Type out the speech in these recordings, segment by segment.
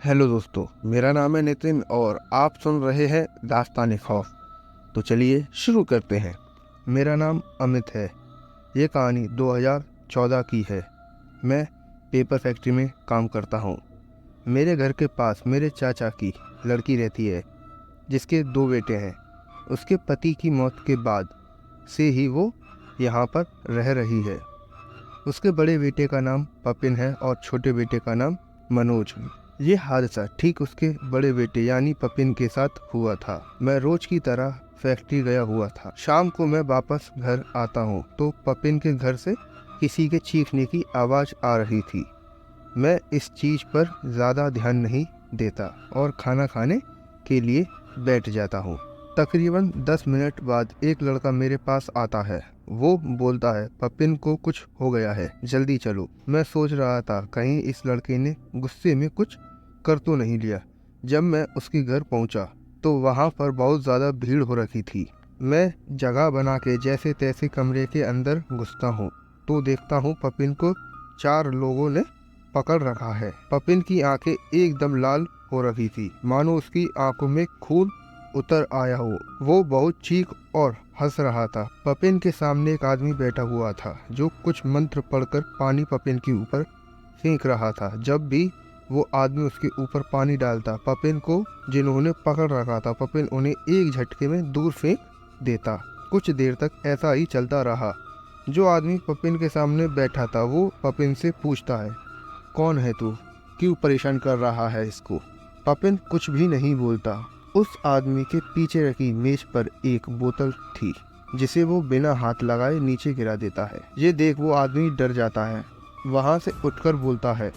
Hello दोस्तों, मेरा नाम है नितिन और आप सुन रहे हैं दास्तान खौफ। तो चलिए शुरू करते हैं। मेरा नाम अमित है। ये कहानी 2014 की है। मैं पेपर फैक्ट्री में काम करता हूँ। मेरे घर के पास मेरे चाचा की लड़की रहती है, जिसके 2 बेटे हैं। उसके पति की मौत के बाद से ही वो यहाँ पर रह रही है। उसके बड़े बेटे का नाम पपिन है और छोटे बेटे का नाम मनोज। ये हादसा ठीक उसके बड़े बेटे यानी पपिन के साथ हुआ था। मैं रोज की तरह फैक्ट्री गया हुआ था। शाम को मैं वापस घर आता हूँ तो पपिन के घर से किसी के चीखने की आवाज़ आ रही थी। मैं इस चीज़ पर ज़्यादा ध्यान नहीं देता और खाना खाने के लिए बैठ जाता हूँ। तकरीबन 10 मिनट बाद एक लड़का मेरे पास आता है। वो बोलता है, पपिन को कुछ हो गया है, जल्दी चलो। मैं सोच रहा था कहीं इस लड़के ने गुस्से में कुछ कर तो नहीं लिया। जब मैं उसके घर पहुंचा तो वहां पर बहुत ज़्यादा भीड़ हो रखी थी। मैं जगह बना के जैसे तैसे कमरे के अंदर घुसता हूँ तो देखता हूँ पपिन को 4 लोगों ने पकड़ रखा है। पपिन की आंखें एकदम लाल हो रही थी, मानो उसकी आंखों में खून उतर आया हो। वो बहुत चीख और हंस रहा था। पपिन के सामने एक आदमी बैठा हुआ था जो कुछ मंत्र पढ़कर पानी पपिन के ऊपर फेंक रहा था। जब भी वो आदमी उसके ऊपर पानी डालता, पपिन को जिन्होंने पकड़ रखा था, पपिन उन्हें एक झटके में दूर फेंक देता। कुछ देर तक ऐसा ही चलता रहा। जो आदमी पपिन के सामने बैठा था वो पपिन से पूछता है, कौन है तू? क्यों परेशान कर रहा है इसको? पपिन कुछ भी नहीं बोलता। उस आदमी के पीछे रखी मेज पर एक बोतल थी जिसे वो बिना हाथ लगाए नीचे गिरा देता है। ये देख वो आदमी डर जाता है। वहाँ से उठकर बोलता है,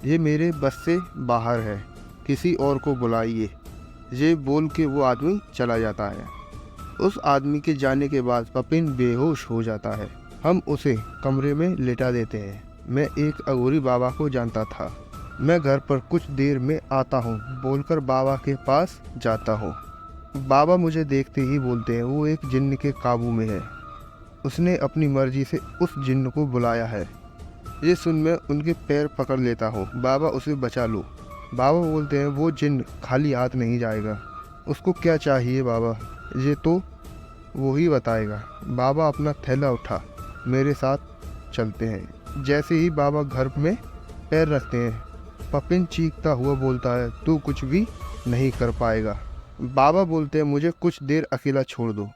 ये मेरे बस से बाहर है, किसी और को बुलाइए। ये बोल के वो आदमी चला जाता है। उस आदमी के जाने के बाद पपिन बेहोश हो जाता है। हम उसे कमरे में लेटा देते हैं। मैं एक अघोरी बाबा को जानता था। मैं घर पर कुछ देर में आता हूँ बोलकर बाबा के पास जाता हूँ। बाबा मुझे देखते ही बोलते हैं वो एक जिन्न के काबू में है। उसने अपनी मर्जी से उस जिन्न को बुलाया है। ये सुन मैं उनके पैर पकड़ लेता हूँ, बाबा उसे बचा लो। बाबा बोलते हैं वो जिन्न खाली हाथ नहीं जाएगा। उसको क्या चाहिए बाबा, ये तो वो ही बताएगा। बाबा अपना थैला उठा मेरे साथ चलते हैं। जैसे ही बाबा घर में पैर रखते हैं, पपिन चीखता हुआ बोलता है, तू कुछ भी नहीं कर पाएगा। बाबा बोलते हैं मुझे कुछ देर अकेला छोड़ दो।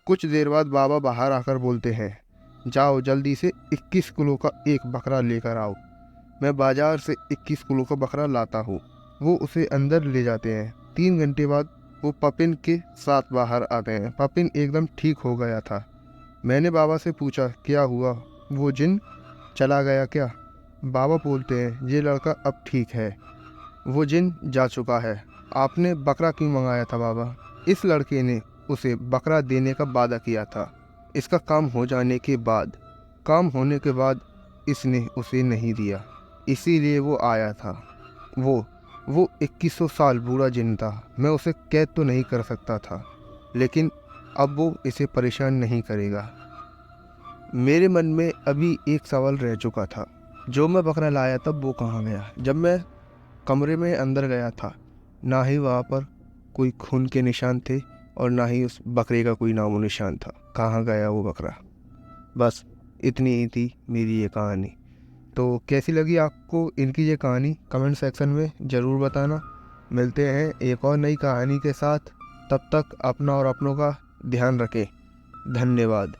कुछ देर बाद बाबा बाहर आकर बोलते हैं, जाओ जल्दी से 21 किलो का एक बकरा लेकर आओ। मैं बाजार से 21 किलो का बकरा लाता हूँ। वो उसे अंदर ले जाते हैं। 3 घंटे बाद वो पपिन के साथ बाहर आते हैं। पपिन एकदम ठीक हो गया था। मैंने बाबा से पूछा, क्या हुआ, वो जिन चला गया क्या? बाबा बोलते हैं, ये लड़का अब ठीक है, वो जिन जा चुका है। आपने बकरा क्यों मंगाया था बाबा? इस लड़के ने उसे बकरा देने का वादा किया था। इसका काम होने के बाद इसने उसे नहीं दिया, इसीलिए वो आया था। वो 2100 साल बूढ़ा जिन था। मैं उसे कैद तो नहीं कर सकता था, लेकिन अब वो इसे परेशान नहीं करेगा। मेरे मन में अभी एक सवाल रह चुका था, जो मैं बकरा लाया तब वो कहाँ गया? जब मैं कमरे में अंदर गया था, ना ही वहाँ पर कोई खून के निशान थे और ना ही उस बकरे का कोई नामो निशान था। कहाँ गया वो बकरा? बस इतनी ही थी मेरी ये कहानी। तो कैसी लगी आपको इनकी ये कहानी कमेंट सेक्शन में ज़रूर बताना। मिलते हैं एक और नई कहानी के साथ। तब तक अपना और अपनों का ध्यान रखें। धन्यवाद।